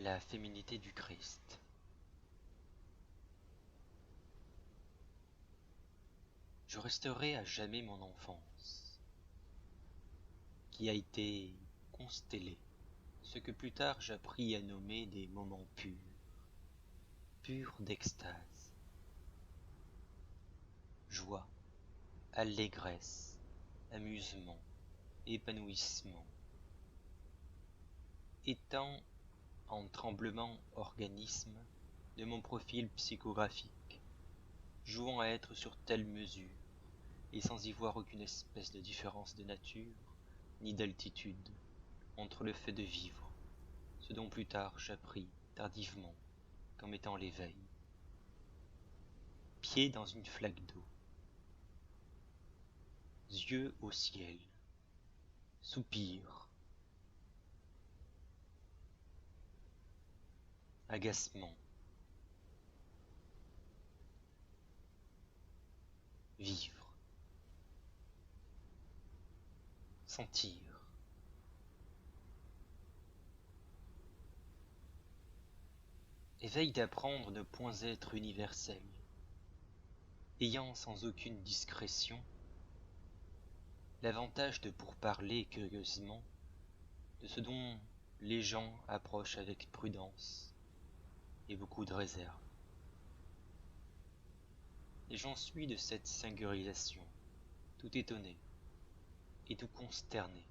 La féminité du Christ. Je resterai à jamais mon enfance, qui a été constellée, ce que plus tard j'appris à nommer des moments purs d'extase, joie, allégresse, amusement, épanouissement, étant en tremblement organisme de mon profil psychographique, jouant à être sur telle mesure, et sans y voir aucune espèce de différence de nature, ni d'altitude, entre le fait de vivre, ce dont plus tard j'appris tardivement comme étant l'éveil. Pieds dans une flaque d'eau, yeux au ciel, soupir, agacement, vivre, sentir, éveil d'apprendre ne point être universel, ayant sans aucune discrétion l'avantage de pourparler curieusement de ce dont les gens approchent avec prudence et beaucoup de réserve. Et j'en suis de cette singulisation, tout étonné et tout consterné.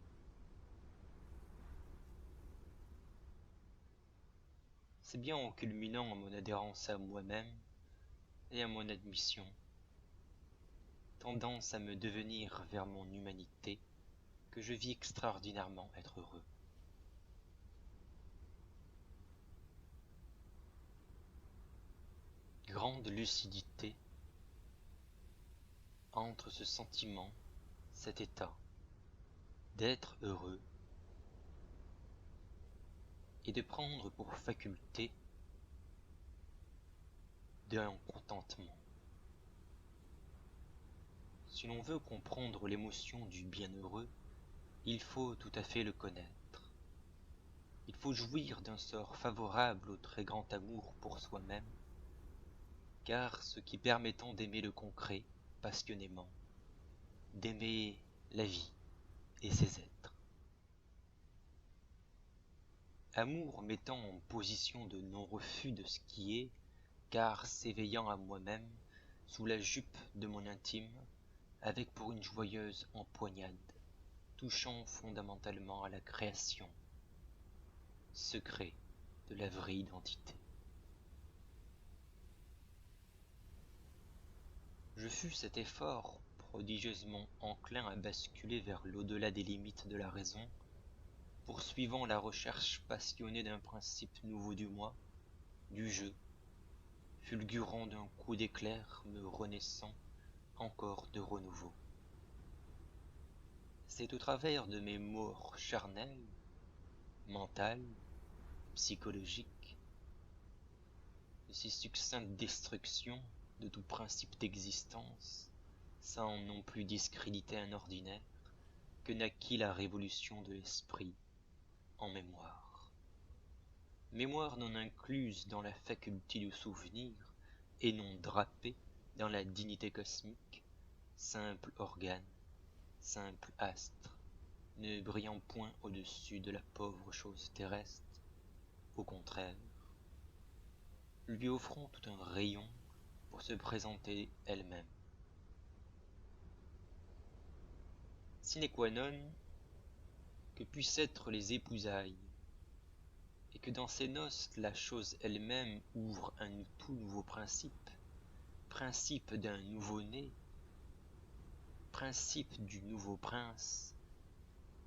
C'est bien en culminant à mon adhérence à moi-même et à mon admission, tendance à me devenir vers mon humanité, que je vis extraordinairement être heureux. Grande lucidité entre ce sentiment, cet état d'être heureux et de prendre pour faculté d'un contentement. Si l'on veut comprendre l'émotion du bienheureux, il faut tout à fait le connaître. Il faut jouir d'un sort favorable au très grand amour pour soi-même, car ce qui permettant d'aimer le concret passionnément, d'aimer la vie et ses êtres. Amour mettant en position de non-refus de ce qui est, car s'éveillant à moi-même, sous la jupe de mon intime, avec pour une joyeuse empoignade, touchant fondamentalement à la création, secret de la vraie identité. Je fus cet effort prodigieusement enclin à basculer vers l'au-delà des limites de la raison, poursuivant la recherche passionnée d'un principe nouveau du moi, du jeu, fulgurant d'un coup d'éclair me renaissant encore de renouveau. C'est au travers de mes morts charnelles, mentales, psychologiques, de ces succinctes destructions de tout principe d'existence, sans non plus discréditer un ordinaire, que naquit la révolution de l'esprit en mémoire. Mémoire non incluse dans la faculté du souvenir, et non drapée dans la dignité cosmique, simple organe, simple astre, ne brillant point au-dessus de la pauvre chose terrestre, au contraire, lui offrant tout un rayon pour se présenter elle-même. Sine qua non, que puissent être les épousailles, et que dans ces noces la chose elle-même ouvre un tout nouveau principe, principe d'un nouveau-né, principe du nouveau prince,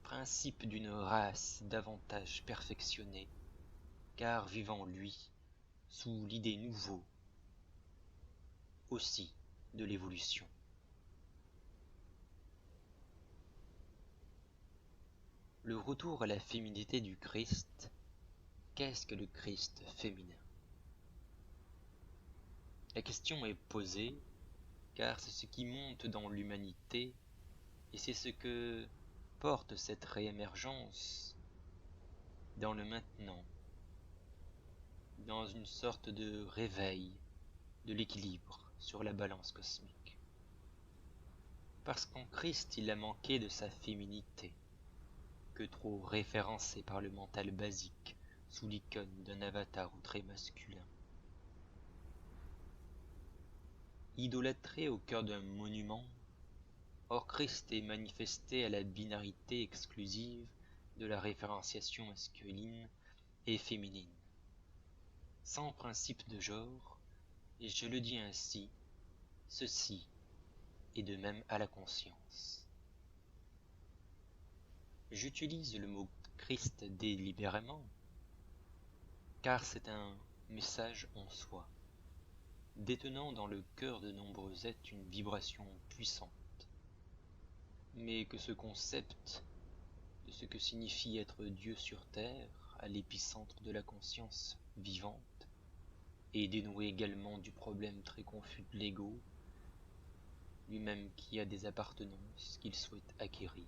principe d'une race davantage perfectionnée, car vivant lui sous l'idée nouveau aussi de l'évolution. Le retour à la féminité du Christ. Qu'est-ce que le Christ féminin? La question est posée, car c'est ce qui monte dans l'humanité, et c'est ce que porte cette réémergence dans le maintenant, dans une sorte de réveil de l'équilibre sur la balance cosmique. Parce qu'en Christ il a manqué de sa féminité, que trop référencée par le mental basique sous l'icône d'un avatar ou très masculin. Idolâtré au cœur d'un monument, or Christ est manifesté à la binarité exclusive de la référenciation masculine et féminine, sans principe de genre, et je le dis ainsi, ceci est de même à la conscience. J'utilise le mot Christ délibérément, car c'est un message en soi, détenant dans le cœur de nombreux êtres une vibration puissante, mais que ce concept de ce que signifie être Dieu sur terre, à l'épicentre de la conscience vivante, et dénoué également du problème très confus de l'ego, lui-même qui a des appartenances qu'il souhaite acquérir.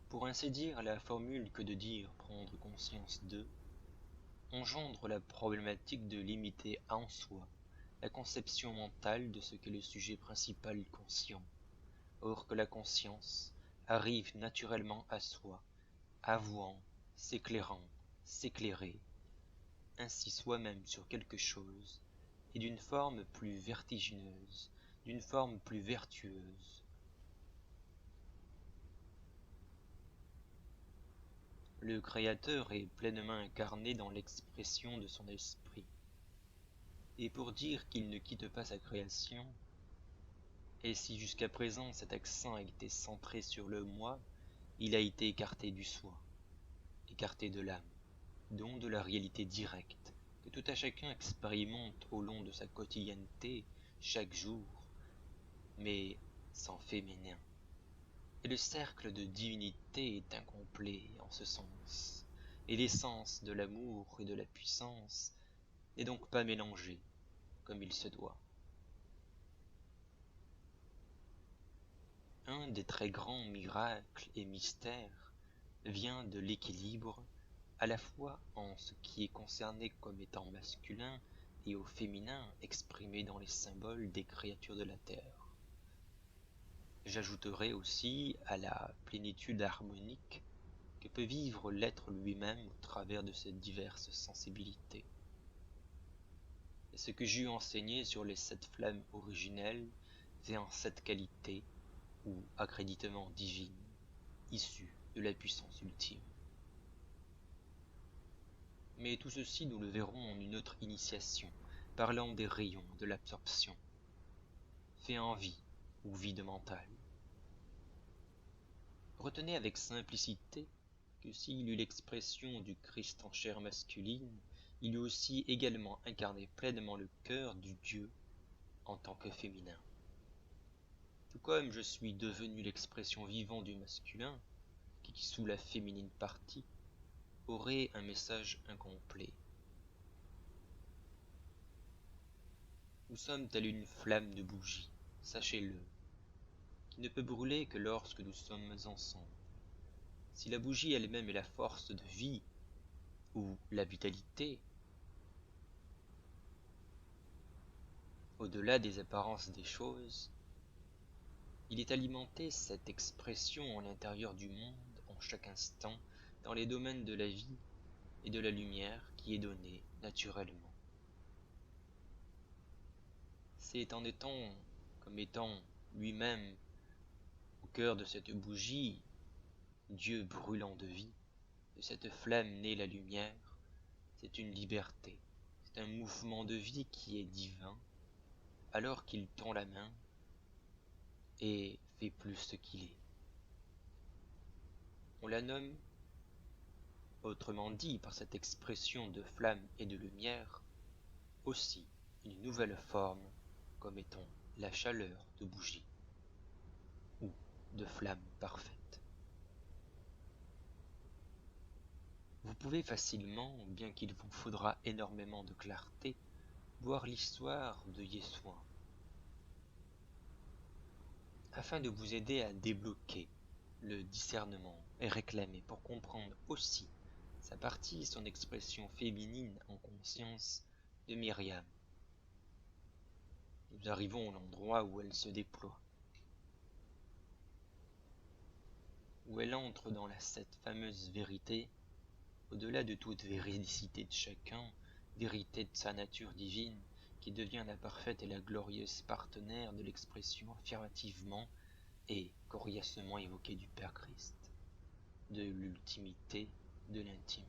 Pour ainsi dire, la formule que de dire prendre conscience de engendre la problématique de limiter en soi la conception mentale de ce qu'est le sujet principal conscient, or que la conscience arrive naturellement à soi, avouant, s'éclairant, s'éclairer, ainsi soi-même sur quelque chose, et d'une forme plus vertigineuse, d'une forme plus vertueuse. Le Créateur est pleinement incarné dans l'expression de son esprit. Et pour dire qu'il ne quitte pas sa création, et si jusqu'à présent cet accent a été centré sur le moi, il a été écarté du soi, écarté de l'âme, donc de la réalité directe que tout à chacun expérimente au long de sa quotidienneté, chaque jour, mais sans féminin. Et le cercle de divinité est incomplet en ce sens, et l'essence de l'amour et de la puissance n'est donc pas mélangée comme il se doit. Un des très grands miracles et mystères vient de l'équilibre, à la fois en ce qui est concerné comme étant masculin et au féminin exprimé dans les symboles des créatures de la terre. J'ajouterai aussi à la plénitude harmonique que peut vivre l'être lui-même au travers de ses diverses sensibilités. Et ce que j'eus enseigné sur les 7 flammes originelles est en 7 qualités ou accréditement divines, issues de la puissance ultime. Mais tout ceci nous le verrons en une autre initiation, parlant des rayons de l'absorption, fait en vie ou vide mentale. Retenez avec simplicité que s'il eut l'expression du Christ en chair masculine, il eut aussi également incarné pleinement le cœur du Dieu en tant que féminin. Tout comme je suis devenu l'expression vivante du masculin, qui sous la féminine partie aurait un message incomplet. Nous sommes telle une flamme de bougie, sachez-le, qui ne peut brûler que lorsque nous sommes ensemble. Si la bougie elle-même est la force de vie, ou la vitalité, au-delà des apparences des choses, il est alimenté cette expression en l'intérieur du monde, en chaque instant, dans les domaines de la vie et de la lumière qui est donnée naturellement. C'est en étant comme étant lui-même au cœur de cette bougie, Dieu brûlant de vie, de cette flamme naît la lumière, c'est une liberté, c'est un mouvement de vie qui est divin, alors qu'il tend la main et fait plus ce qu'il est. On la nomme, autrement dit par cette expression de flamme et de lumière, aussi une nouvelle forme comme étant la chaleur de bougie ou de flamme parfaite. Vous pouvez facilement, bien qu'il vous faudra énormément de clarté, voir l'histoire de Yeshua, afin de vous aider à débloquer le discernement et réclamer pour comprendre aussi sa partie et son expression féminine en conscience de Myriam. Nous arrivons à l'endroit où elle se déploie, où elle entre dans cette fameuse vérité, au-delà de toute véridicité de chacun, vérité de sa nature divine, qui devient la parfaite et la glorieuse partenaire de l'expression affirmativement et corieusement évoquée du Père Christ, de l'ultimité, de l'intime.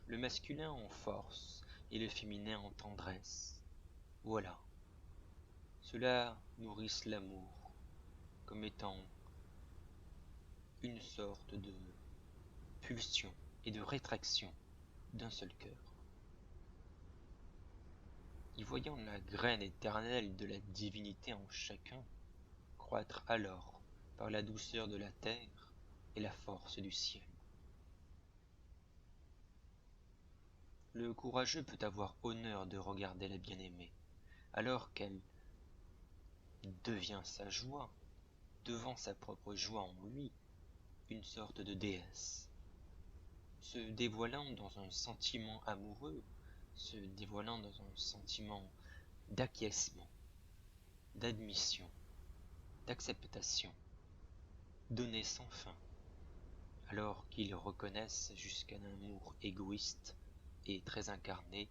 Le masculin en force et le féminin en tendresse. Voilà. Cela nourrisse l'amour comme étant une sorte de pulsion et de rétraction d'un seul cœur. Y voyant la graine éternelle de la divinité en chacun, croître alors par la douceur de la terre et la force du ciel. Le courageux peut avoir honneur de regarder la bien-aimée, alors qu'elle devient sa joie, devant sa propre joie en lui, une sorte de déesse, se dévoilant dans un sentiment amoureux, se dévoilant dans un sentiment d'acquiescement, d'admission, d'acceptation, donné sans fin, alors qu'ils reconnaissent jusqu'à un amour égoïste et très incarné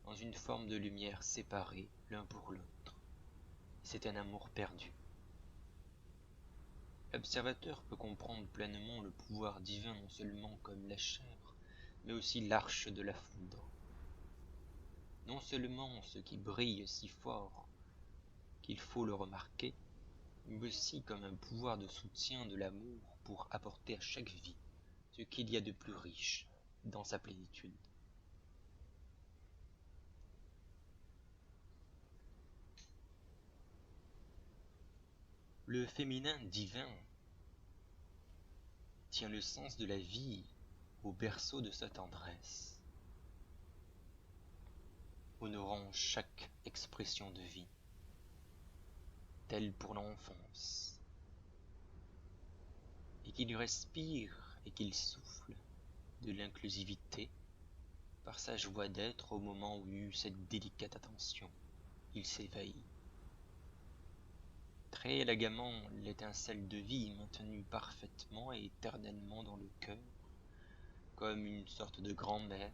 dans une forme de lumière séparée l'un pour l'autre. C'est un amour perdu. L'observateur peut comprendre pleinement le pouvoir divin non seulement comme la chair, mais aussi l'arche de la foudre. Non seulement ce qui brille si fort qu'il faut le remarquer, mais aussi comme un pouvoir de soutien de l'amour pour apporter à chaque vie ce qu'il y a de plus riche dans sa plénitude. Le féminin divin tient le sens de la vie au berceau de sa tendresse, honorant chaque expression de vie, telle pour l'enfance, et qu'il respire et qu'il souffle de l'inclusivité par sa joie d'être au moment où eut cette délicate attention, il s'éveille. Très élégamment l'étincelle de vie maintenue parfaitement et éternellement dans le cœur, comme une sorte de grand-mère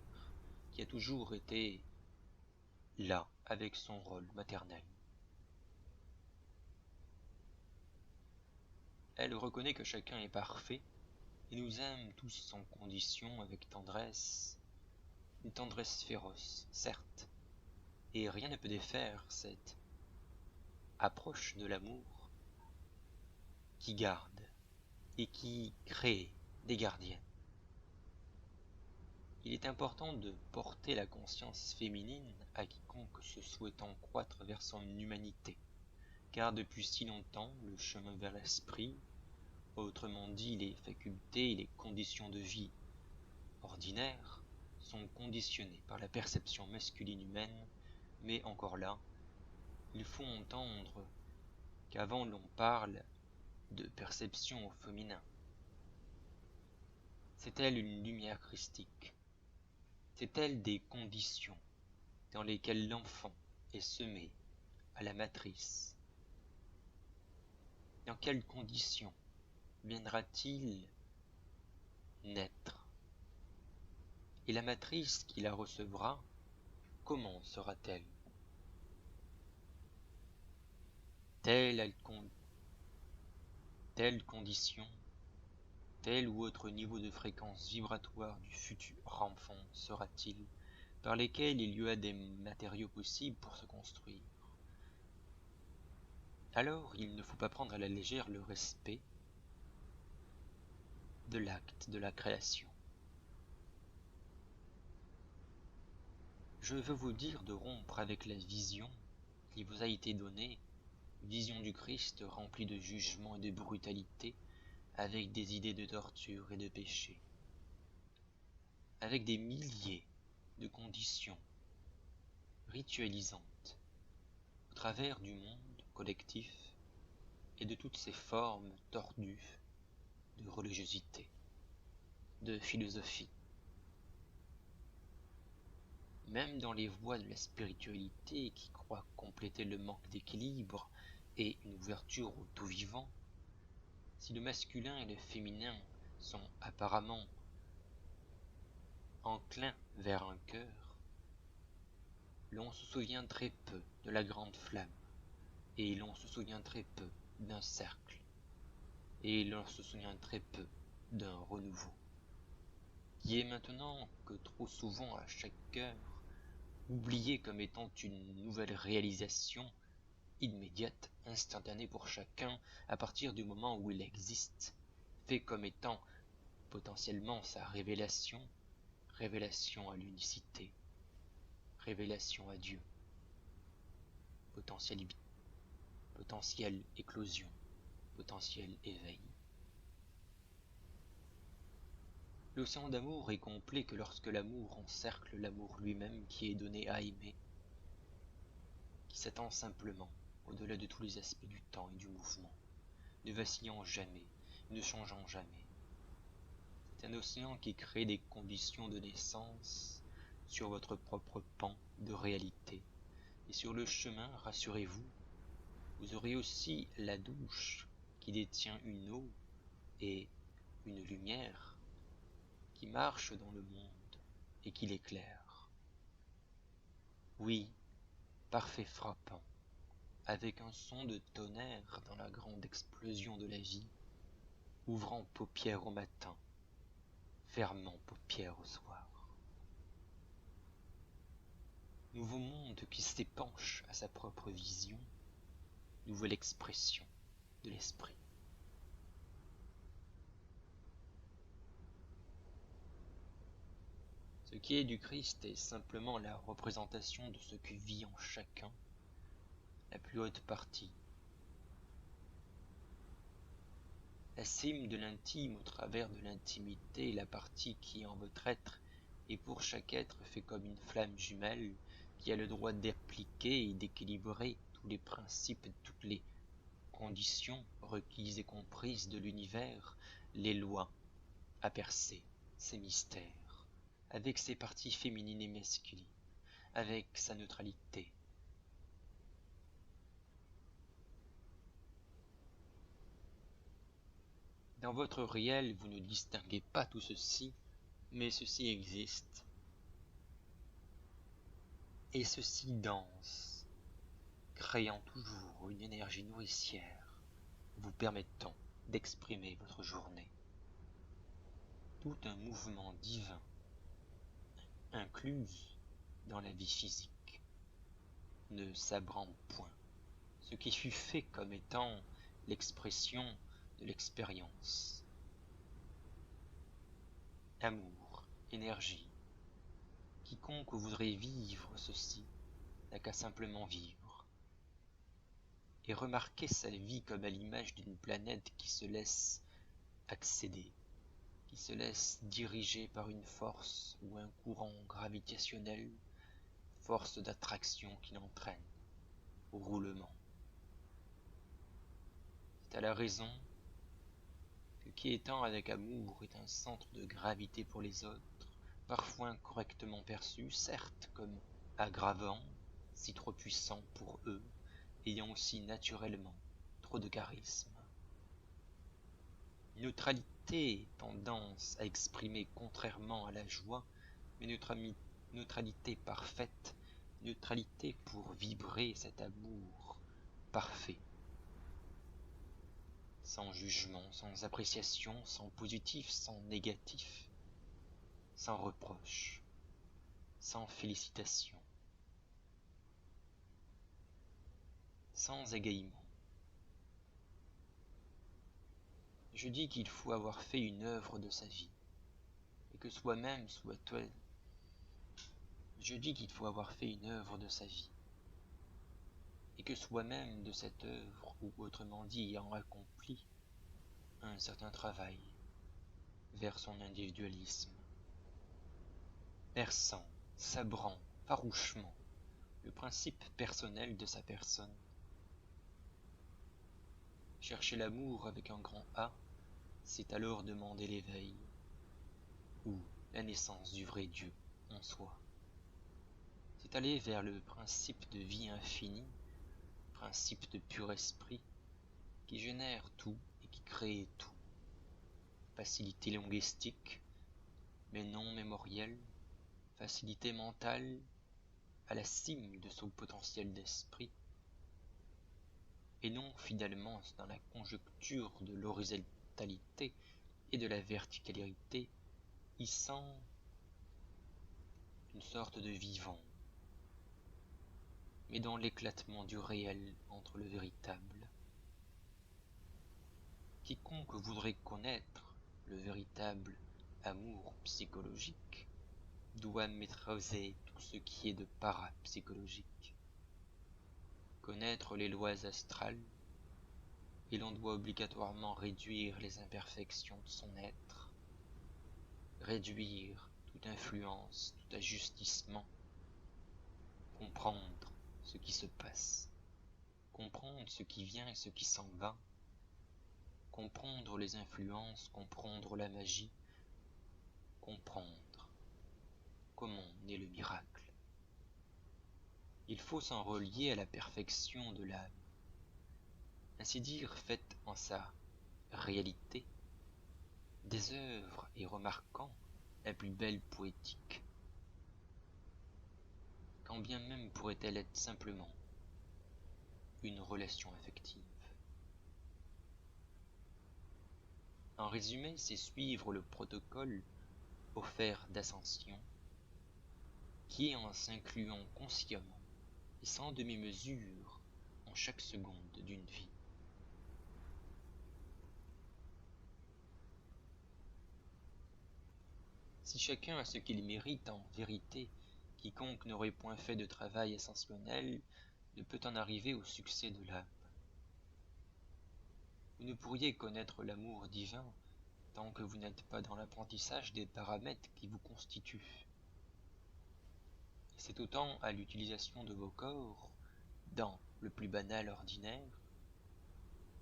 qui a toujours été là avec son rôle maternel. Elle reconnaît que chacun est parfait et nous aime tous sans condition avec tendresse, une tendresse féroce, certes, et rien ne peut défaire cette approche de l'amour qui garde et qui crée des gardiennes. Il est important de porter la conscience féminine à quiconque se souhaitant croître vers son humanité, car depuis si longtemps le chemin vers l'esprit, autrement dit les facultés et les conditions de vie ordinaires, sont conditionnés par la perception masculine humaine, mais encore là, il faut entendre qu'avant l'on parle de perception au féminin. C'est-elle une lumière christique? C'est-elle des conditions dans lesquelles l'enfant est semé à la matrice? Dans quelles conditions viendra-t-il naître? Et la matrice qui la recevra, comment sera-t-elle? Telle condition, tel ou autre niveau de fréquence vibratoire du futur enfant sera-t-il, par lesquels il y a des matériaux possibles pour se construire? Alors il ne faut pas prendre à la légère le respect de l'acte de la création. Je veux vous dire de rompre avec la vision qui vous a été donnée, vision du Christ remplie de jugement et de brutalité, avec des idées de torture et de péché, avec des milliers de conditions ritualisantes au travers du monde collectif et de toutes ces formes tordues de religiosité, de philosophie, même dans les voies de la spiritualité qui croient compléter le manque d'équilibre et une ouverture au tout vivant, si le masculin et le féminin sont apparemment enclins vers un cœur, l'on se souvient très peu de la grande flamme, et l'on se souvient très peu d'un cercle, et l'on se souvient très peu d'un renouveau, qui est maintenant que trop souvent à chaque cœur, oublié comme étant une nouvelle réalisation immédiate, instantanée pour chacun à partir du moment où il existe, fait comme étant potentiellement sa révélation, révélation à l'unicité, révélation à Dieu, potentielle éclosion, potentiel éveil. L'océan d'amour est complet que lorsque l'amour encercle l'amour lui-même qui est donné à aimer, qui s'attend simplement au-delà de tous les aspects du temps et du mouvement, ne vacillant jamais, ne changeant jamais. C'est un océan qui crée des conditions de naissance sur votre propre pan de réalité. Et sur le chemin, rassurez-vous, vous aurez aussi la douche qui détient une eau et une lumière qui marche dans le monde et qui l'éclaire. Oui, parfait frappant, avec un son de tonnerre dans la grande explosion de la vie, ouvrant paupières au matin, fermant paupières au soir. Nouveau monde qui s'épanche à sa propre vision, nouvelle expression de l'esprit. Ce qui est du Christ est simplement la représentation de ce que vit en chacun la plus haute partie. La cime de l'intime au travers de l'intimité est la partie qui en votre être et pour chaque être fait comme une flamme jumelle qui a le droit d'appliquer et d'équilibrer tous les principes et toutes les conditions requises et comprises de l'univers, les lois à percer, ses mystères, avec ses parties féminines et masculines, avec sa neutralité. Dans votre réel, vous ne distinguez pas tout ceci, mais ceci existe. Et ceci danse, créant toujours une énergie nourricière, vous permettant d'exprimer votre journée. Tout un mouvement divin, inclus dans la vie physique, ne s'abrande point, ce qui fut fait comme étant l'expression de l'expérience. Amour, énergie, quiconque voudrait vivre ceci n'a qu'à simplement vivre, et remarquer sa vie comme à l'image d'une planète qui se laisse accéder, qui se laisse diriger par une force ou un courant gravitationnel, force d'attraction qui l'entraîne au roulement. C'est à la raison que qui étant avec amour est un centre de gravité pour les autres, parfois incorrectement perçu, certes comme aggravant, si trop puissant pour eux, ayant aussi naturellement trop de charisme. Neutralité, tendance à exprimer contrairement à la joie, mais neutralité parfaite, neutralité pour vibrer cet amour parfait, sans jugement, sans appréciation, sans positif, sans négatif, sans reproche, sans félicitation, sans égaiement. Je dis qu'il faut avoir fait une œuvre de sa vie, et que soi-même soit-elle. Je dis qu'il faut avoir fait une œuvre de sa vie, et que soi-même de cette œuvre, ou autrement dit ayant accompli un certain travail vers son individualisme, perçant, sabrant farouchement le principe personnel de sa personne. Chercher l'amour avec un grand A, c'est alors demander l'éveil, ou la naissance du vrai Dieu en soi. c'est aller vers le principe de vie infinie, principe de pur esprit, qui génère tout et qui crée tout. Facilité linguistique, mais non mémorielle, facilité mentale, à la cime de son potentiel d'esprit, et non fidèlement dans la conjoncture de l'horizontalité et de la verticalité, y sent une sorte de vivant, mais dans l'éclatement du réel entre le véritable. Quiconque voudrait connaître le véritable amour psychologique doit maîtriser tout ce qui est de parapsychologique, connaître les lois astrales, et l'on doit obligatoirement réduire les imperfections de son être, réduire toute influence, tout ajustissement, comprendre ce qui se passe, comprendre ce qui vient et ce qui s'en va, comprendre les influences, comprendre la magie, comprendre comment naît le miracle. Il faut s'en relier à la perfection de l'âme, ainsi dire faite en sa réalité, des œuvres et remarquant la plus belle poétique, quand bien même pourrait-elle être simplement une relation affective. En résumé, c'est suivre le protocole offert d'ascension, qui est en s'incluant consciemment et sans demi-mesure en chaque seconde d'une vie. Si chacun a ce qu'il mérite en vérité, quiconque n'aurait point fait de travail ascensionnel ne peut en arriver au succès de l'âme. Vous ne pourriez connaître l'amour divin tant que vous n'êtes pas dans l'apprentissage des paramètres qui vous constituent. Et c'est autant à l'utilisation de vos corps, dans le plus banal ordinaire,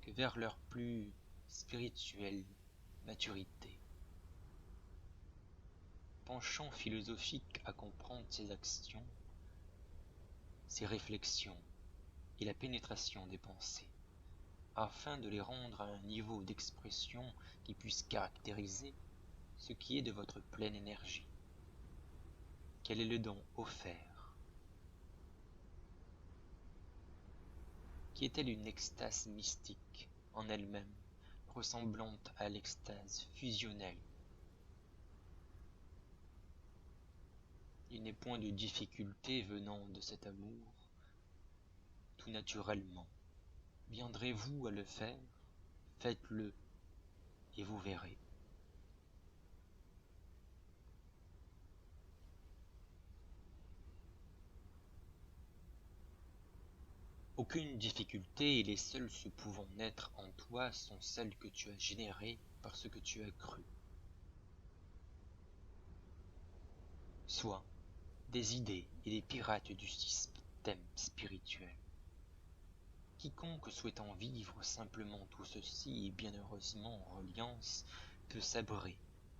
que vers leur plus spirituelle maturité. Penchant philosophique à comprendre ses actions, ses réflexions et la pénétration des pensées, afin de les rendre à un niveau d'expression qui puisse caractériser ce qui est de votre pleine énergie. Quel est le don offert? Qui est-elle une extase mystique en elle-même, ressemblante à l'extase fusionnelle? Il n'est point de difficulté venant de cet amour. Tout naturellement, viendrez-vous à le faire? Faites-le, et vous verrez. Aucune difficulté, et les seules se pouvant naître en toi sont celles que tu as générées par ce que tu as cru. Soit des idées et des pirates du système spirituel. Quiconque souhaitant vivre simplement tout ceci et bien heureusement en reliance peut sabrer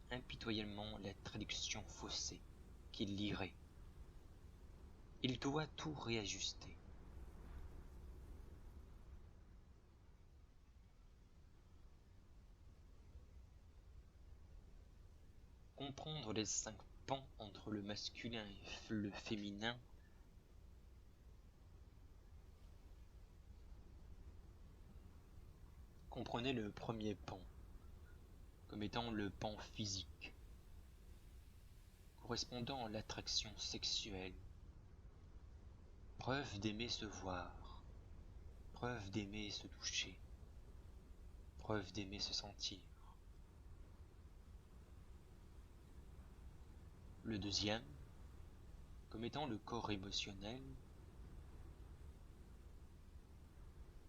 impitoyablement la traduction faussée qu'il lirait. Il doit tout réajuster. Comprendre les 5 pans entre le masculin et le féminin, comprenez le premier pan comme étant le pan physique, correspondant à l'attraction sexuelle, preuve d'aimer se voir, preuve d'aimer se toucher, preuve d'aimer se sentir. Le deuxième, comme étant le corps émotionnel,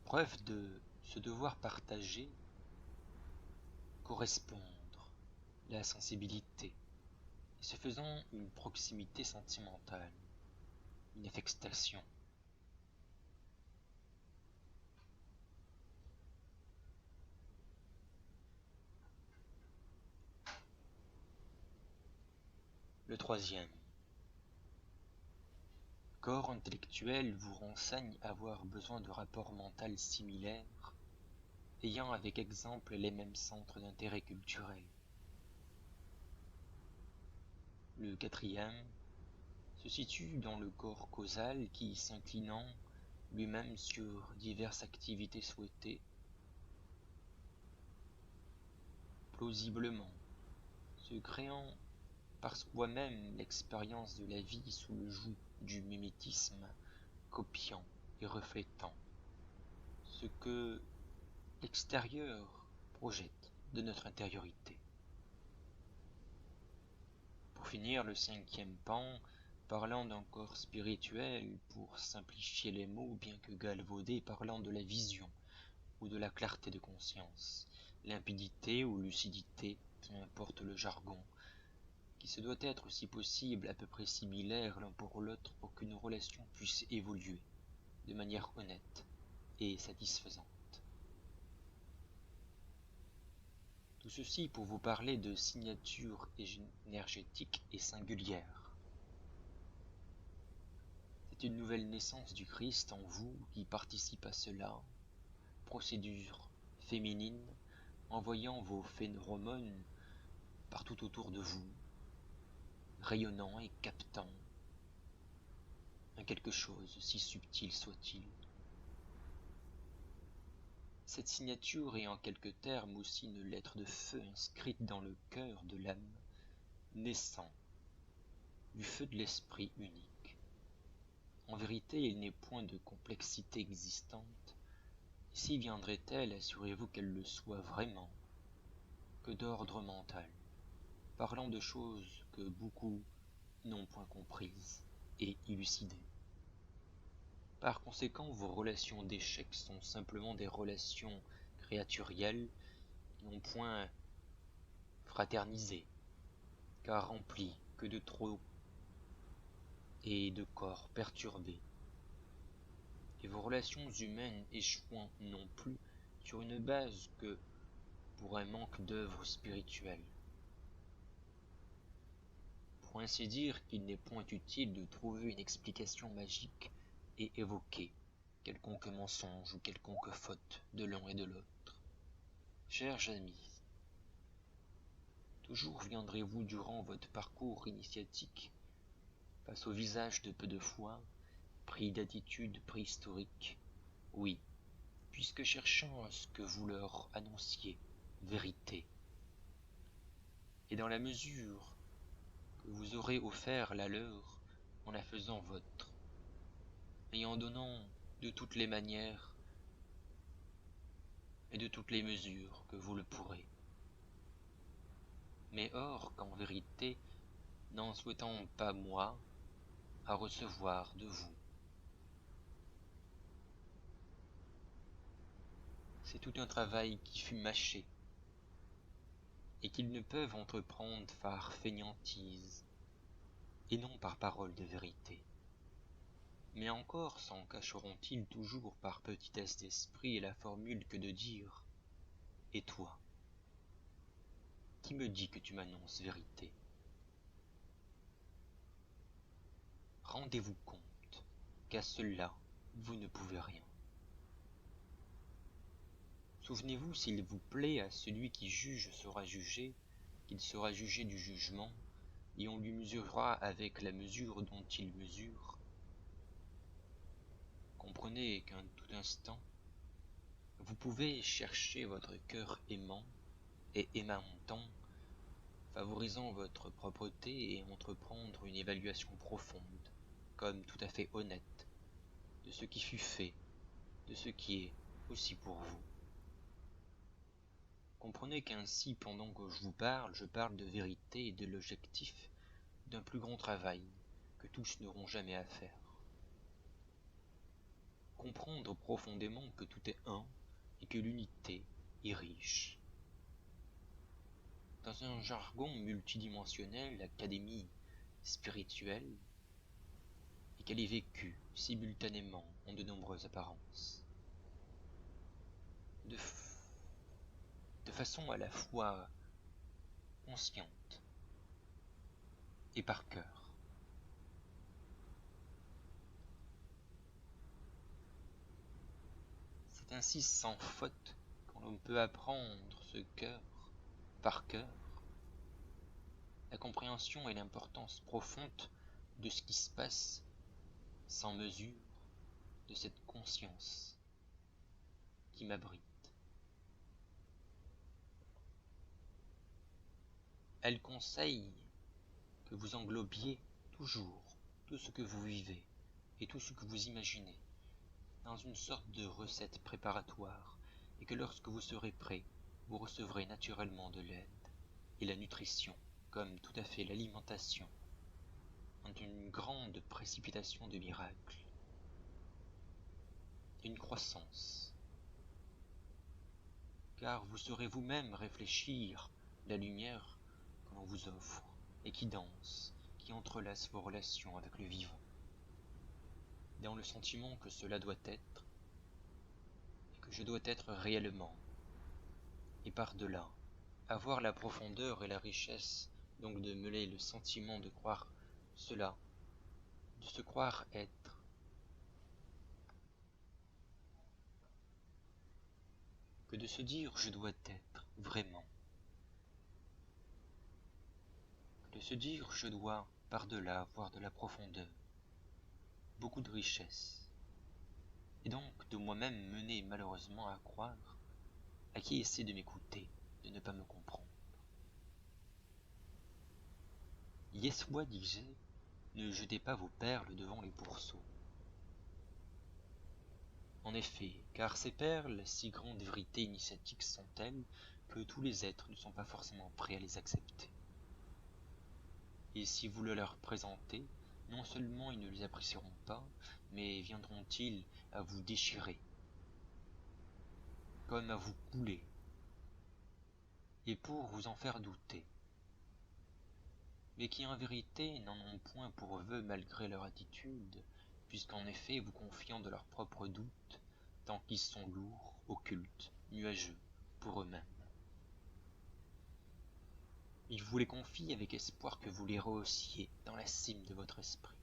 preuve de ce devoir partagé, correspondre, la sensibilité, et se faisant une proximité sentimentale, une affectation. Le troisième, corps intellectuel vous renseigne avoir besoin de rapports mentaux similaires, ayant avec exemple les mêmes centres d'intérêt culturel. Le quatrième se situe dans le corps causal qui, s'inclinant lui-même sur diverses activités souhaitées, plausiblement, se créant par soi-même l'expérience de la vie sous le joug du mimétisme, copiant et reflétant ce que l'extérieur projette de notre intériorité. Pour finir, le cinquième pan, parlant d'un corps spirituel, pour simplifier les mots bien que galvaudés, parlant de la vision ou de la clarté de conscience, limpidité ou lucidité, peu importe le jargon, qui se doit être si possible à peu près similaire l'un pour l'autre pour qu'une relation puisse évoluer de manière honnête et satisfaisante. Tout ceci pour vous parler de signature énergétique et singulière. C'est une nouvelle naissance du Christ en vous qui participe à cela, procédure féminine, envoyant vos phéromones partout autour de vous, rayonnant et captant un quelque chose, si subtil soit-il. Cette signature est en quelques termes aussi une lettre de feu inscrite dans le cœur de l'âme, naissant du feu de l'esprit unique. En vérité, il n'est point de complexité existante, et si viendrait-elle, assurez-vous qu'elle le soit vraiment, que d'ordre mental, parlant de choses que beaucoup n'ont point comprises et élucidées. Par conséquent, vos relations d'échec sont simplement des relations créaturielles, non point fraternisées, car remplies que de trop et de corps perturbés. Et vos relations humaines échouant non plus sur une base que pour un manque d'œuvre spirituelle. Pour ainsi dire qu'il n'est point utile de trouver une explication magique et évoquer quelconque mensonge ou quelconque faute de l'un et de l'autre. Chers amis, toujours viendrez-vous durant votre parcours initiatique face au visage de peu de foi, pris d'attitudes préhistoriques, oui, puisque cherchant à ce que vous leur annonciez vérité, et dans la mesure que vous aurez offert la leur en la faisant vôtre, et en donnant de toutes les manières et de toutes les mesures que vous le pourrez. Mais or qu'en vérité, n'en souhaitant pas moi, à recevoir de vous. C'est tout un travail qui fut mâché, et qu'ils ne peuvent entreprendre par fainéantise, et non par parole de vérité. Mais encore s'en cacheront-ils toujours par petitesse d'esprit et la formule que de dire « Et toi, qui me dit que tu m'annonces vérité ?» Rendez-vous compte qu'à cela, vous ne pouvez rien. Souvenez-vous, s'il vous plaît, à celui qui juge sera jugé, qu'il sera jugé du jugement, et on lui mesurera avec la mesure dont il mesure. Comprenez qu'un tout instant, vous pouvez chercher votre cœur aimant et aimantant, favorisant votre propreté et entreprendre une évaluation profonde, comme tout à fait honnête, de ce qui fut fait, de ce qui est aussi pour vous. Comprenez qu'ainsi, pendant que je parle de vérité et de l'objectif d'un plus grand travail que tous n'auront jamais à faire. Comprendre profondément que tout est un et que l'unité est riche. Dans un jargon multidimensionnel, l'académie spirituelle, et qu'elle est vécue simultanément en de nombreuses apparences. De façon à la fois consciente et par cœur. C'est ainsi sans faute qu'on l'on peut apprendre ce cœur par cœur, la compréhension et l'importance profonde de ce qui se passe sans mesure de cette conscience qui m'abrite. Elle conseille que vous englobiez toujours tout ce que vous vivez et tout ce que vous imaginez dans une sorte de recette préparatoire, et que lorsque vous serez prêt, vous recevrez naturellement de l'aide et la nutrition, comme tout à fait l'alimentation, en une grande précipitation de miracles, une croissance, car vous saurez vous-même réfléchir la lumière que l'on vous offre et qui danse, qui entrelace vos relations avec le vivant, dans le sentiment que cela doit être, et que je dois être réellement, et par-delà, avoir la profondeur et la richesse, donc de mêler le sentiment de croire cela, de se croire être, que de se dire je dois être vraiment, que de se dire je dois par-delà avoir de la profondeur, beaucoup de richesse, et donc de moi-même mener malheureusement à croire à qui essaie de m'écouter, de ne pas me comprendre. Yeshua disait, ne jetez pas vos perles devant les bourseaux. En effet, car ces perles, si grandes vérités initiatiques sont-elles, que tous les êtres ne sont pas forcément prêts à les accepter. Et si vous le leur présentez, non seulement ils ne les apprécieront pas, mais viendront-ils à vous déchirer, comme à vous couler, et pour vous en faire douter, mais qui en vérité n'en ont point pour vœu malgré leur attitude, puisqu'en effet vous confiant de leurs propres doutes, tant qu'ils sont lourds, occultes, nuageux, pour eux-mêmes. Ils vous les confient avec espoir que vous les rehautiez dans la cime de votre esprit,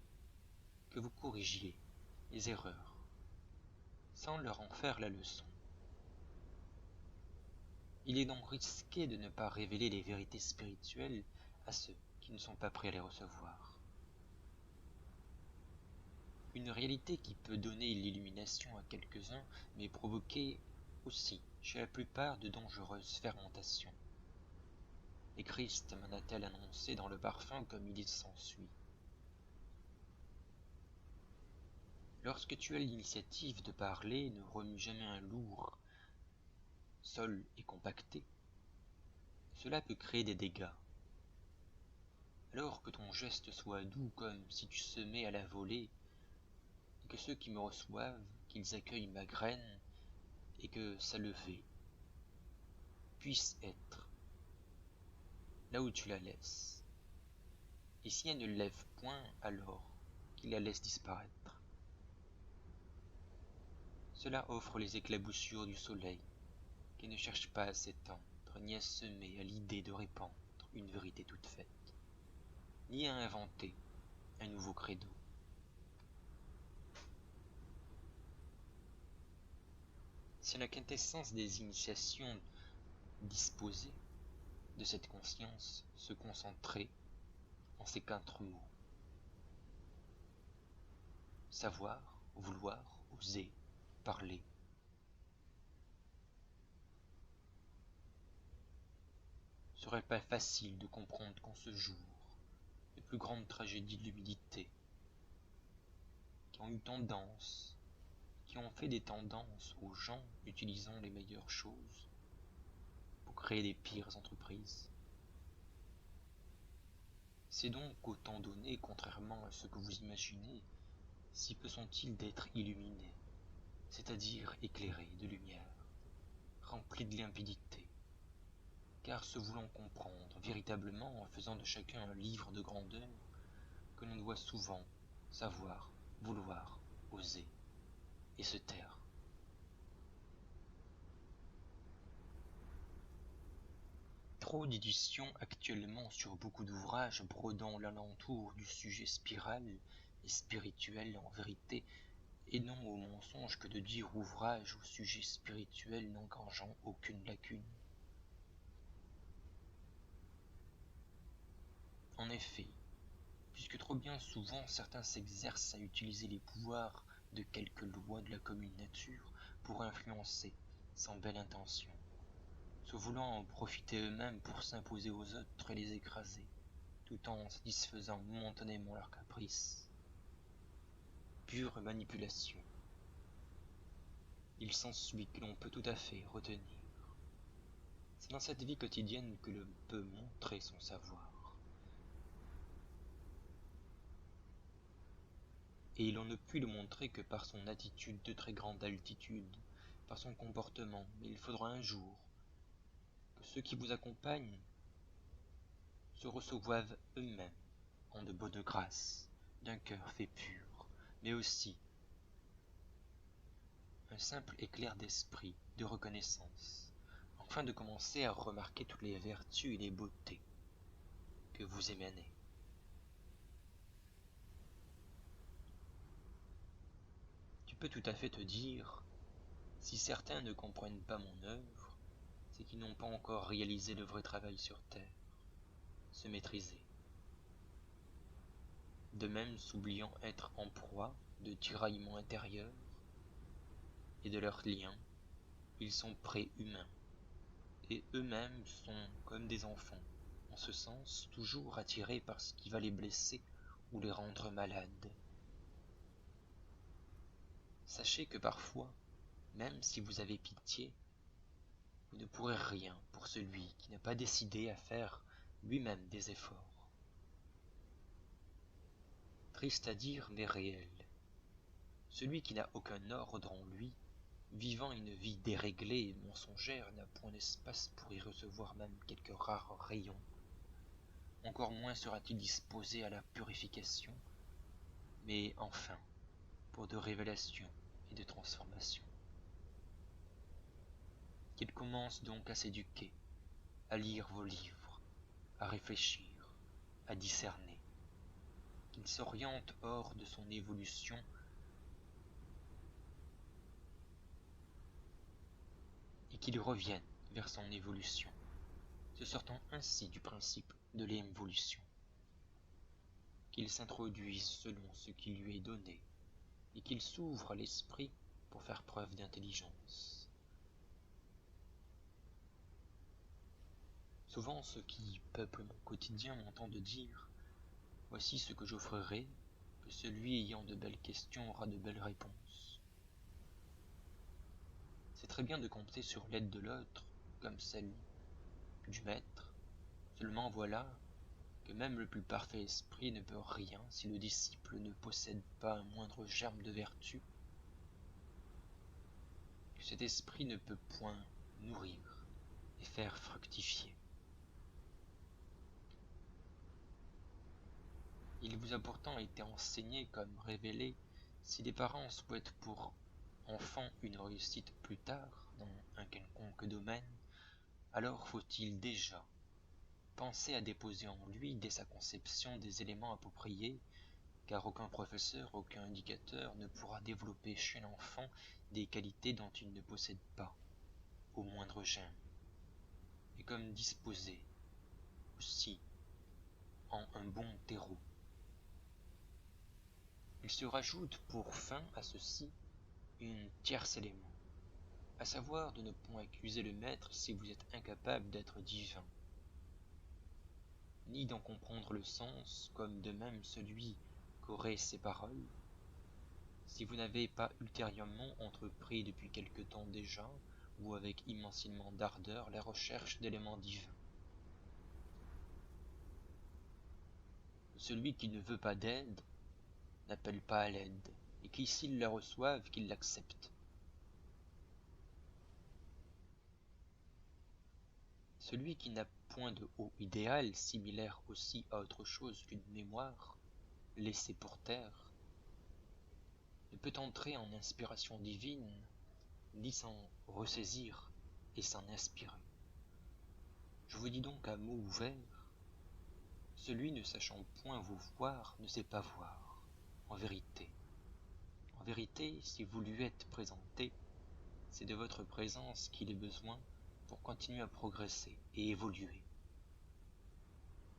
que vous corrigiez les erreurs, sans leur en faire la leçon. Il est donc risqué de ne pas révéler les vérités spirituelles à ceux qui ne sont pas prêts à les recevoir. Une réalité qui peut donner l'illumination à quelques-uns, mais provoquer aussi chez la plupart de dangereuses fermentations. Et Christ m'en a-t-elle annoncé dans le parfum comme il s'ensuit. Lorsque tu as l'initiative de parler, ne remue jamais un lourd, sol et compacté. Cela peut créer des dégâts. Alors que ton geste soit doux comme si tu semais à la volée, et que ceux qui me reçoivent, qu'ils accueillent ma graine, et que sa levée puisse être là où tu la laisses. Et si elle ne lève point, alors qu'il la laisse disparaître. Cela offre les éclaboussures du soleil, qui ne cherche pas à s'étendre, ni à semer à l'idée de répandre une vérité toute faite, ni à inventer un nouveau credo. Si la quintessence des initiations disposées de cette conscience se concentrait en ces 4 mots: savoir, vouloir, oser, parler. Serait pas facile de comprendre qu'en ce jour, les plus grandes tragédies de l'humilité, qui ont eu tendance, qui ont fait des tendances aux gens utilisant les meilleures choses pour créer les pires entreprises. C'est donc qu'au temps donné, contrairement à ce que vous imaginez, si peu sont-ils d'être illuminés, c'est-à-dire éclairés de lumière, remplis de limpidité, car se voulant comprendre véritablement en faisant de chacun un livre de grandeur, que l'on doit souvent savoir, vouloir, oser et se taire. Trop d'éditions actuellement sur beaucoup d'ouvrages brodant l'alentour du sujet spiral et spirituel en vérité et non au mensonge que de dire ouvrage au sujet spirituel n'engrangeant aucune lacune. En effet, puisque trop bien souvent certains s'exercent à utiliser les pouvoirs de quelques lois de la commune nature pour influencer, sans belle intention, se voulant en profiter eux-mêmes pour s'imposer aux autres et les écraser, tout en satisfaisant momentanément leurs caprices. Pure manipulation. Il s'ensuit que l'on peut tout à fait retenir. C'est dans cette vie quotidienne que l'on peut montrer son savoir. Et l'on ne peut le montrer que par son attitude de très grande altitude, par son comportement, mais il faudra un jour que ceux qui vous accompagnent se reçoivent eux-mêmes en de bonnes grâces, d'un cœur fait pur, mais aussi un simple éclair d'esprit, de reconnaissance, afin de commencer à remarquer toutes les vertus et les beautés que vous émanez. Tu peux tout à fait te dire, si certains ne comprennent pas mon œuvre, c'est qu'ils n'ont pas encore réalisé le vrai travail sur terre, se maîtriser. De même, s'oubliant être en proie de tiraillements intérieurs et de leurs liens, ils sont préhumains, et eux-mêmes sont comme des enfants, en ce sens toujours attirés par ce qui va les blesser ou les rendre malades. Sachez que parfois, même si vous avez pitié, vous ne pourrez rien pour celui qui n'a pas décidé à faire lui-même des efforts. Triste à dire, mais réel. Celui qui n'a aucun ordre en lui, vivant une vie déréglée et mensongère, n'a point d'espace pour y recevoir même quelques rares rayons. Encore moins sera-t-il disposé à la purification, mais enfin, pour de révélation et de transformation. Qu'il commence donc à s'éduquer, à lire vos livres, à réfléchir, à discerner, qu'il s'oriente hors de son évolution et qu'il revienne vers son évolution, se sortant ainsi du principe de l'évolution, qu'il s'introduise selon ce qui lui est donné et qu'il s'ouvre à l'esprit pour faire preuve d'intelligence. Souvent, ceux qui peuplent mon quotidien m'entendent dire « Voici ce que j'offrirai, que celui ayant de belles questions aura de belles réponses. » C'est très bien de compter sur l'aide de l'autre, comme celle du maître. Seulement voilà que même le plus parfait esprit ne peut rien si le disciple ne possède pas un moindre germe de vertu, que cet esprit ne peut point nourrir et faire fructifier. Il vous a pourtant été enseigné comme révélé, si les parents souhaitent pour enfant une réussite plus tard dans un quelconque domaine, alors faut-il déjà penser à déposer en lui dès sa conception des éléments appropriés, car aucun professeur, aucun indicateur ne pourra développer chez l'enfant des qualités dont il ne possède pas, au moindre germe, et comme disposer aussi en un bon terreau. Il se rajoute pour fin à ceci une tierce élément, à savoir de ne point accuser le maître si vous êtes incapable d'être divin, ni d'en comprendre le sens, comme de même celui qu'auraient ces paroles, si vous n'avez pas ultérieurement entrepris depuis quelque temps déjà, ou avec immensément d'ardeur, la recherche d'éléments divins. Celui qui ne veut pas d'aide n'appelle pas à l'aide, et qui s'ils la reçoivent, qu'ils l'acceptent. Celui qui n'a point de haut idéal, similaire aussi à autre chose qu'une mémoire, laissée pour terre, ne peut entrer en inspiration divine, ni s'en ressaisir et s'en inspirer. Je vous dis donc à mots ouverts, celui ne sachant point vous voir ne sait pas voir, en vérité. vérité, si vous lui êtes présenté, c'est de votre présence qu'il ait besoin pour continuer à progresser et évoluer.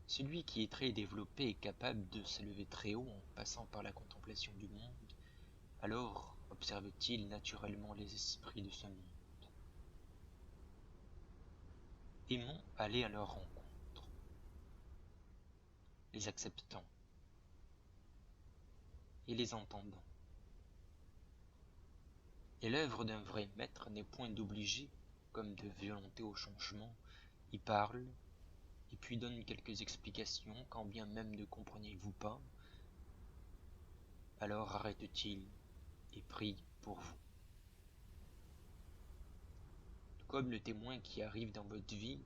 Celui qui est très développé est capable de s'élever très haut en passant par la contemplation du monde, alors observe-t-il naturellement les esprits de ce monde. Aimons aller à leur rencontre, les acceptant et les entendant. Et l'œuvre d'un vrai maître n'est point d'obliger, comme de violenter au changement. Il parle, et puis donne quelques explications, quand bien même ne comprenez-vous pas. Alors arrête-t-il et prie pour vous. Comme le témoin qui arrive dans votre vie,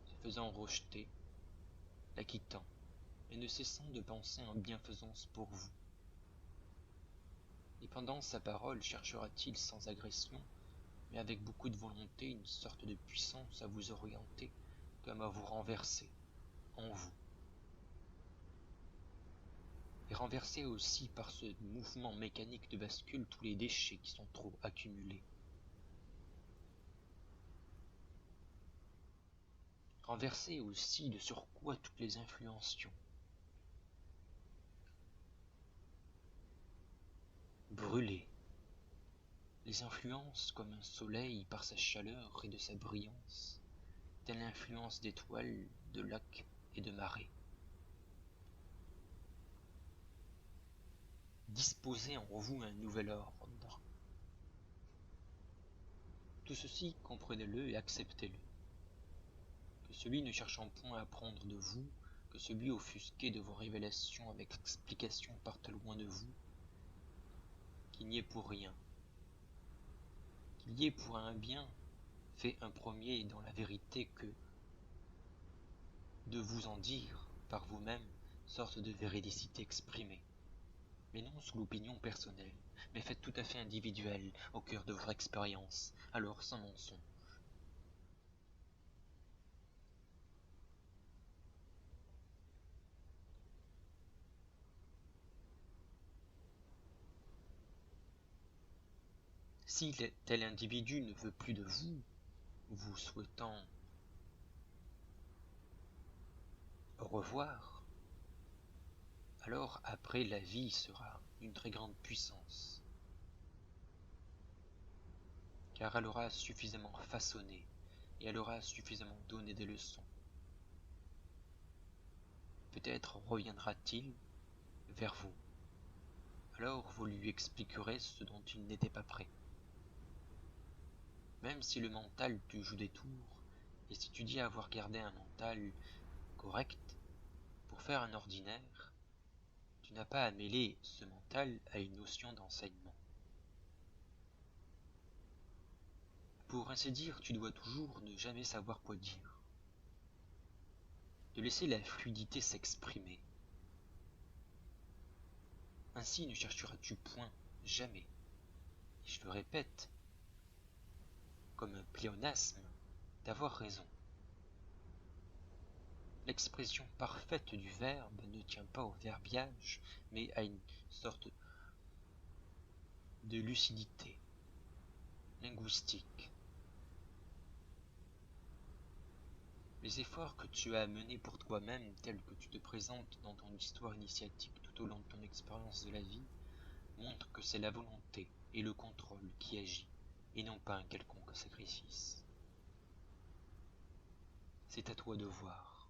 se faisant rejeter, la quittant, et ne cessant de penser en bienfaisance pour vous. Et pendant sa parole cherchera-t-il sans agression, mais avec beaucoup de volonté, une sorte de puissance à vous orienter, comme à vous renverser en vous. Et renverser aussi par ce mouvement mécanique de bascule tous les déchets qui sont trop accumulés. Renverser aussi de surcroît toutes les influences. Brûler les influences comme un soleil par sa chaleur et de sa brillance, telle l'influence d'étoiles, de lacs et de marées. Disposez en vous un nouvel ordre. Tout ceci, comprenez-le et acceptez-le. Que celui ne cherchant point à apprendre de vous, que celui offusqué de vos révélations avec explication parte loin de vous, qu'il n'y ait pour rien, qu'il y ait pour un bien fait un premier dans la vérité que de vous en dire par vous-même sorte de véridicité exprimée, mais non sous l'opinion personnelle, mais faite tout à fait individuelle au cœur de votre expérience, alors sans mensonge. Si tel individu ne veut plus de vous, vous souhaitant au revoir, alors après la vie sera d'une très grande puissance, car elle aura suffisamment façonné et elle aura suffisamment donné des leçons. Peut-être reviendra-t-il vers vous, alors vous lui expliquerez ce dont il n'était pas prêt. Même si le mental te joue des tours, et si tu dis avoir gardé un mental correct pour faire un ordinaire, tu n'as pas à mêler ce mental à une notion d'enseignement. Pour ainsi dire, tu dois toujours ne jamais savoir quoi dire, de laisser la fluidité s'exprimer. Ainsi ne chercheras-tu point, jamais, et je le répète, comme un pléonasme, d'avoir raison. L'expression parfaite du verbe ne tient pas au verbiage, mais à une sorte de lucidité linguistique. Les efforts que tu as menés pour toi-même, tels que tu te présentes dans ton histoire initiatique tout au long de ton expérience de la vie, montrent que c'est la volonté et le contrôle qui agit, et non pas un quelconque sacrifice. C'est à toi de voir.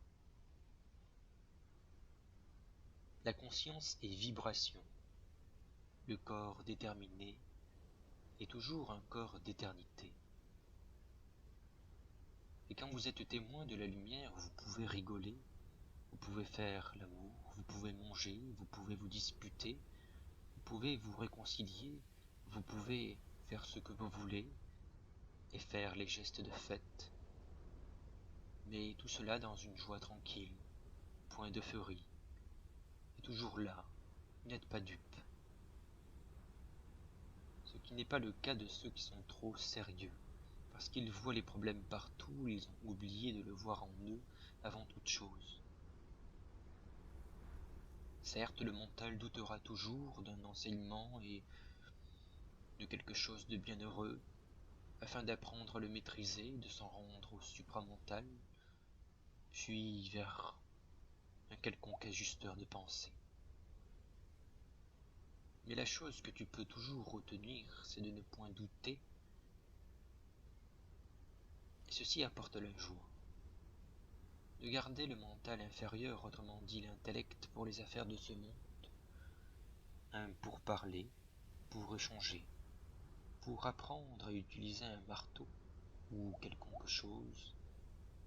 La conscience est vibration. Le corps déterminé est toujours un corps d'éternité. Et quand vous êtes témoin de la lumière, vous pouvez rigoler, vous pouvez faire l'amour, vous pouvez manger, vous pouvez vous disputer, vous pouvez vous réconcilier, vous pouvez faire ce que vous voulez et faire les gestes de fête. Mais tout cela dans une joie tranquille, point d'euphorie. Et toujours là, vous n'êtes pas dupe. Ce qui n'est pas le cas de ceux qui sont trop sérieux. Parce qu'ils voient les problèmes partout, ils ont oublié de le voir en eux avant toute chose. Certes, le mental doutera toujours d'un enseignement et de quelque chose de bienheureux, afin d'apprendre à le maîtriser, de s'en rendre au supramental, puis vers un quelconque ajusteur de pensée. Mais la chose que tu peux toujours retenir, c'est de ne point douter, et ceci apporte la joie. De garder le mental inférieur, autrement dit l'intellect, pour les affaires de ce monde, pour parler, pour échanger, pour apprendre à utiliser un marteau ou quelconque chose,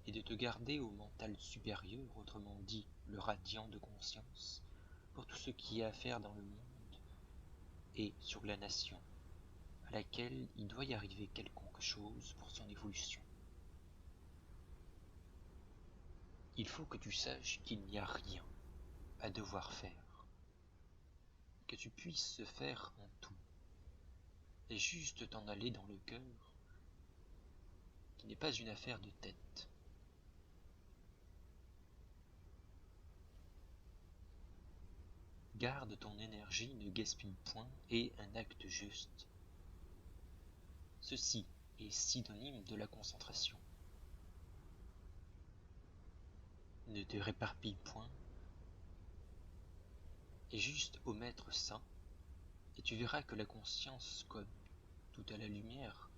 et de te garder au mental supérieur, autrement dit le radiant de conscience, pour tout ce qui est à faire dans le monde et sur la nation, à laquelle il doit y arriver quelconque chose pour son évolution. Il faut que tu saches qu'il n'y a rien à devoir faire, que tu puisses se faire en tout, et juste t'en aller dans le cœur, qui n'est pas une affaire de tête. Garde ton énergie, ne gaspille point, et un acte juste. Ceci est synonyme de la concentration. Ne te réparpille point, et juste au maître ça, et tu verras que la conscience, comme tout à la lumière,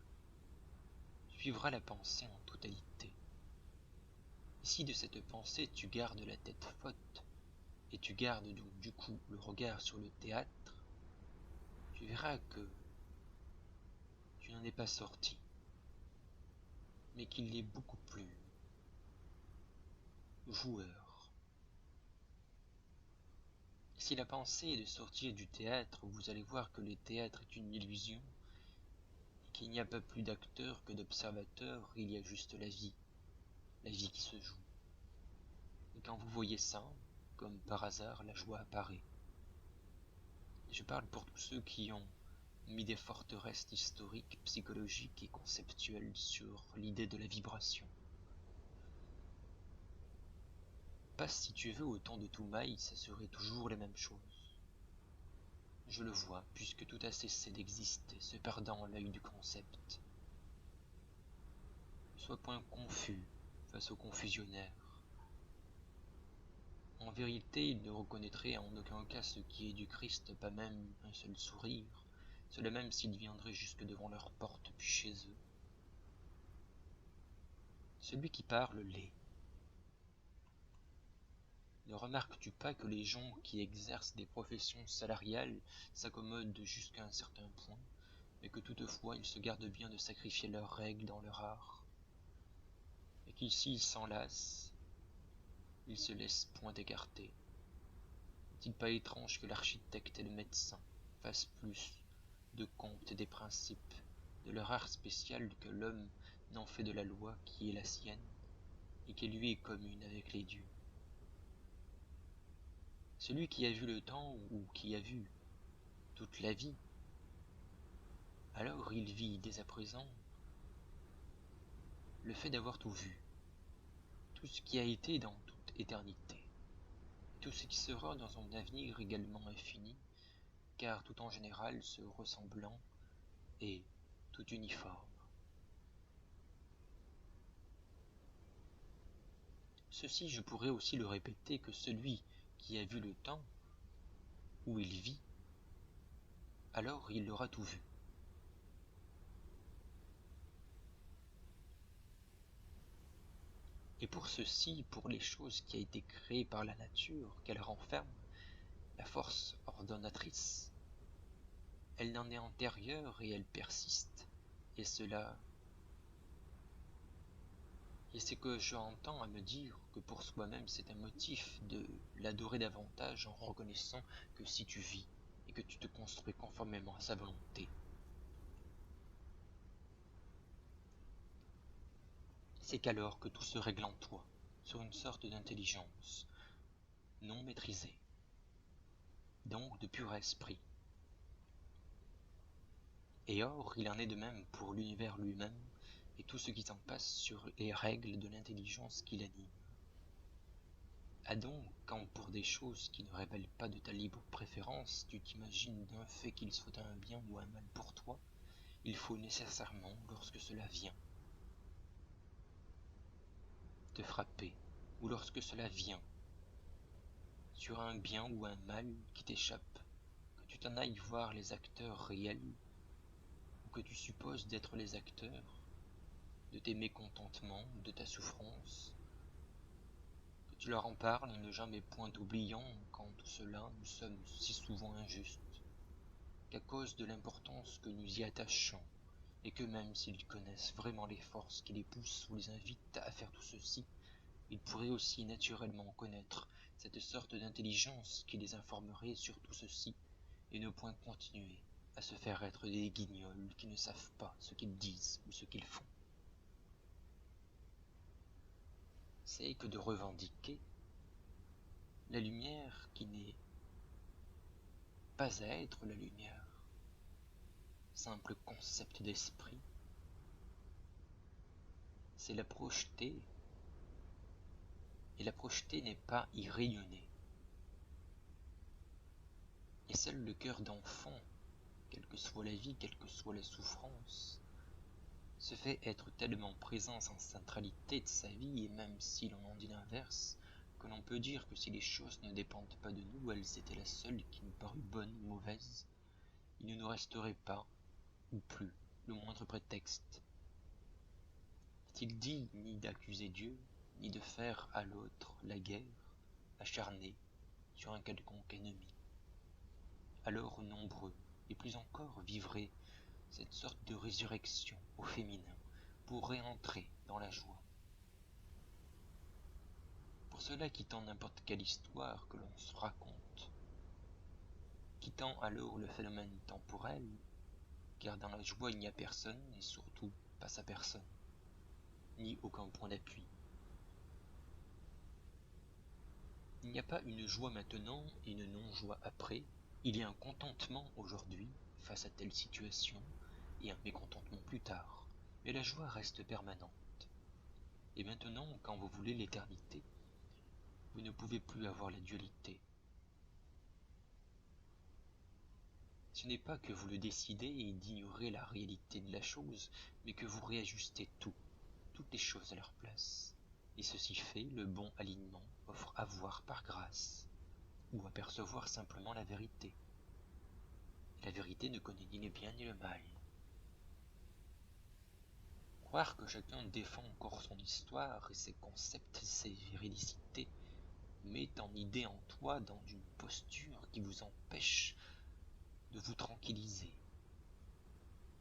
suivra la pensée en totalité. Et si de cette pensée tu gardes la tête faute, et tu gardes donc du coup le regard sur le théâtre, tu verras que tu n'en es pas sorti, mais qu'il est beaucoup plus joueur. Si la pensée est de sortir du théâtre, vous allez voir que le théâtre est une illusion, et qu'il n'y a pas plus d'acteurs que d'observateurs, il y a juste la vie qui se joue. Et quand vous voyez ça, comme par hasard, la joie apparaît. Et je parle pour tous ceux qui ont mis des forteresses historiques, psychologiques et conceptuelles sur l'idée de la vibration. Passe si tu veux au temps de Toumaï, ça serait toujours les mêmes choses. Je le vois, puisque tout a cessé d'exister, se perdant à l'œil du concept. Ne sois point confus face au confusionnaire. En vérité, ils ne reconnaîtraient en aucun cas ce qui est du Christ, pas même un seul sourire, cela même s'il viendrait jusque devant leur porte puis chez eux. Celui qui parle l'est. Ne remarques-tu pas que les gens qui exercent des professions salariales s'accommodent jusqu'à un certain point, mais que toutefois ils se gardent bien de sacrifier leurs règles dans leur art, et qu'ici ils s'enlacent, ils se laissent point écarter. N'est-il pas étrange que l'architecte et le médecin fassent plus de compte des principes de leur art spécial que l'homme n'en fait de la loi qui est la sienne, et qui lui est commune avec les dieux? Celui qui a vu le temps, ou qui a vu toute la vie, alors il vit dès à présent le fait d'avoir tout vu, tout ce qui a été dans toute éternité, tout ce qui sera dans un avenir également infini, car tout en général se ressemblant et tout uniforme. Ceci je pourrais aussi le répéter, que celui qui a vu le temps où il vit, alors il aura tout vu. Et pour ceci, pour les choses qui a été créées par la nature, qu'elle renferme, la force ordonnatrice, elle n'en est antérieure et elle persiste. Et c'est que j'entends à me dire que pour soi-même c'est un motif de l'adorer davantage en reconnaissant que si tu vis et que tu te construis conformément à sa volonté, c'est qu'alors que tout se règle en toi, sur une sorte d'intelligence non maîtrisée, donc de pur esprit. Et or, il en est de même pour l'univers lui-même et tout ce qui s'en passe sur les règles de l'intelligence qui l'anime. Ah donc, quand pour des choses qui ne révèlent pas de ta libre préférence, tu t'imagines d'un fait qu'il soit un bien ou un mal pour toi, il faut nécessairement, lorsque cela vient, te frapper, ou lorsque cela vient, sur un bien ou un mal qui t'échappe, que tu t'en ailles voir les acteurs réels, ou que tu supposes d'être les acteurs de tes mécontentements, de ta souffrance, que tu leur en parles, ne jamais point oubliant qu'en tout cela nous sommes si souvent injustes, qu'à cause de l'importance que nous y attachons, et que même s'ils connaissent vraiment les forces qui les poussent ou les invitent à faire tout ceci, ils pourraient aussi naturellement connaître cette sorte d'intelligence qui les informerait sur tout ceci, et ne point continuer à se faire être des guignols qui ne savent pas ce qu'ils disent ou ce qu'ils font. C'est que de revendiquer la lumière qui n'est pas à être la lumière, simple concept d'esprit, c'est la projeter, et la projeter n'est pas y rayonner. Et seul le cœur d'enfant, quelle que soit la vie, quelle que soit la souffrance, se fait être tellement présent en centralité de sa vie, et même si l'on en dit l'inverse, que l'on peut dire que si les choses ne dépendent pas de nous, elles étaient la seule qui nous parut bonne ou mauvaise, il ne nous resterait pas, ou plus, le moindre prétexte. Est-il dit ni d'accuser Dieu, ni de faire à l'autre la guerre, acharnée sur un quelconque ennemi. Alors nombreux, et plus encore vivraient cette sorte de résurrection au féminin, pour réentrer dans la joie. Pour cela quittant n'importe quelle histoire que l'on se raconte, quittant alors le phénomène temporel, car dans la joie il n'y a personne, et surtout pas sa personne, ni aucun point d'appui. Il n'y a pas une joie maintenant et une non-joie après, il y a un contentement aujourd'hui face à telle situation, et un mécontentement plus tard, mais la joie reste permanente. Et maintenant, quand vous voulez l'éternité, vous ne pouvez plus avoir la dualité. Ce n'est pas que vous le décidez et d'ignorer la réalité de la chose, mais que vous réajustez toutes les choses à leur place. Et ceci fait, le bon alignement offre à voir par grâce, ou à percevoir simplement la vérité. Et la vérité ne connaît ni le bien ni le mal. Croire que chacun défend encore son histoire et ses concepts, ses véridicités, met en idée en toi dans une posture qui vous empêche de vous tranquilliser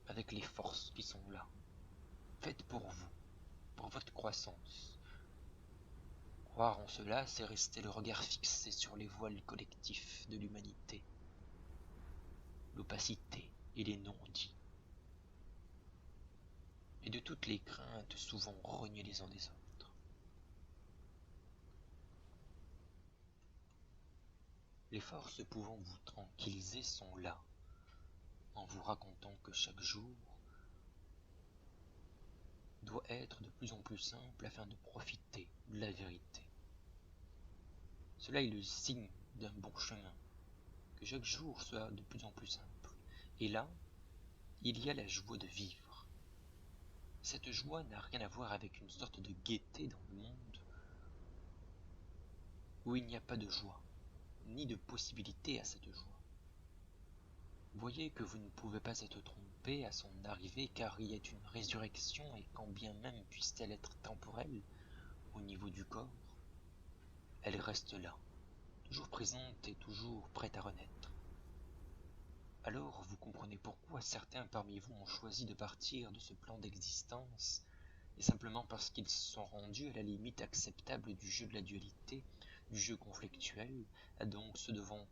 avec les forces qui sont là, faites pour vous, pour votre croissance. Croire en cela, c'est rester le regard fixé sur les voiles collectifs de l'humanité, l'opacité et les non-dits, et de toutes les craintes souvent rognées les uns des autres. Les forces pouvant vous tranquilliser sont là, en vous racontant que chaque jour doit être de plus en plus simple afin de profiter de la vérité. Cela est le signe d'un bon chemin, que chaque jour soit de plus en plus simple. Et là, il y a la joie de vivre. Cette joie n'a rien à voir avec une sorte de gaieté dans le monde où il n'y a pas de joie, ni de possibilité à cette joie. Voyez que vous ne pouvez pas être trompé à son arrivée, car il y a une résurrection, et quand bien même puisse-t-elle être temporelle au niveau du corps, elle reste là, toujours présente et toujours prête à renaître. Alors vous comprenez pourquoi certains parmi vous ont choisi de partir de ce plan d'existence, et simplement parce qu'ils se sont rendus à la limite acceptable du jeu de la dualité, du jeu conflictuel, à donc se devant,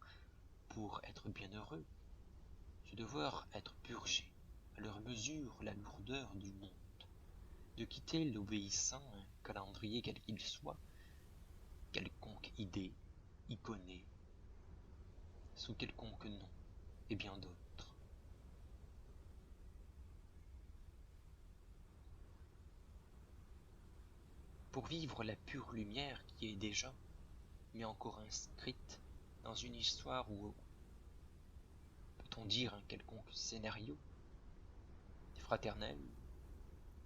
pour être bienheureux, se devoir être purgés, à leur mesure la lourdeur du monde, de quitter l'obéissant à un calendrier quel qu'il soit, quelconque idée, iconée, sous quelconque nom, et bien d'autres. Pour vivre la pure lumière qui est déjà, mais encore inscrite dans une histoire ou, peut-on dire, un quelconque scénario fraternel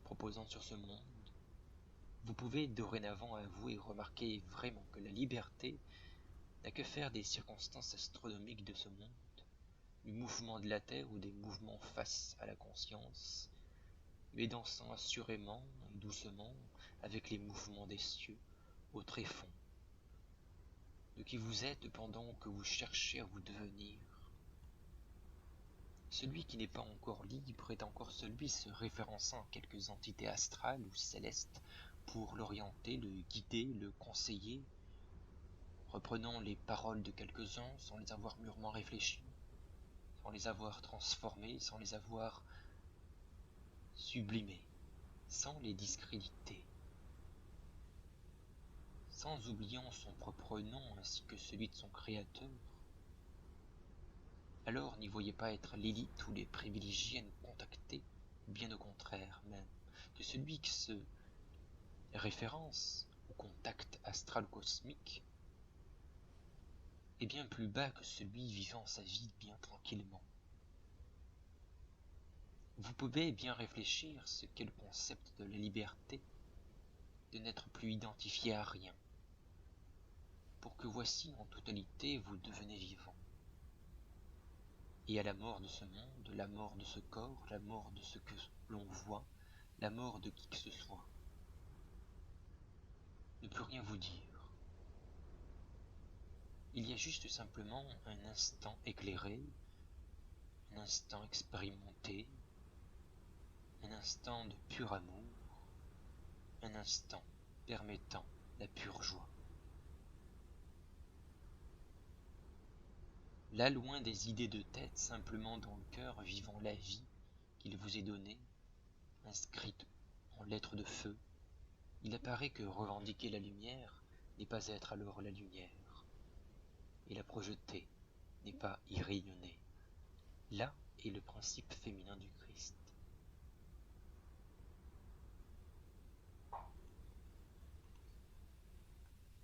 proposant sur ce monde, vous pouvez dorénavant avouer et remarquer vraiment que la liberté n'a que faire des circonstances astronomiques de ce monde, du mouvement de la Terre ou des mouvements face à la conscience, mais dansant assurément et doucement avec les mouvements des cieux au tréfonds, de qui vous êtes pendant que vous cherchez à vous devenir. Celui qui n'est pas encore libre est encore celui se référençant à quelques entités astrales ou célestes pour l'orienter, le guider, le conseiller, reprenant les paroles de quelques-uns sans les avoir mûrement réfléchies, sans les avoir transformées, sans les avoir sublimées, sans les discréditer, sans oubliant son propre nom ainsi que celui de son créateur. Alors n'y voyez pas être l'élite ou les privilégiés à nous contacter, bien au contraire même, que celui qui se référence au contact astral cosmique est bien plus bas que celui vivant sa vie bien tranquillement. Vous pouvez bien réfléchir ce qu'est le concept de la liberté, de n'être plus identifié à rien, pour que voici en totalité vous devenez vivant. Et à la mort de ce monde, la mort de ce corps, la mort de ce que l'on voit, la mort de qui que ce soit, ne peut rien vous dire. Il y a juste simplement un instant éclairé, un instant expérimenté, un instant de pur amour, un instant permettant la pure joie. Là, loin des idées de tête, simplement dans le cœur, vivant la vie qu'il vous est donnée, inscrite en lettres de feu, il apparaît que revendiquer la lumière n'est pas être alors la lumière, et la projeter n'est pas y rayonner. Là est le principe féminin du Christ.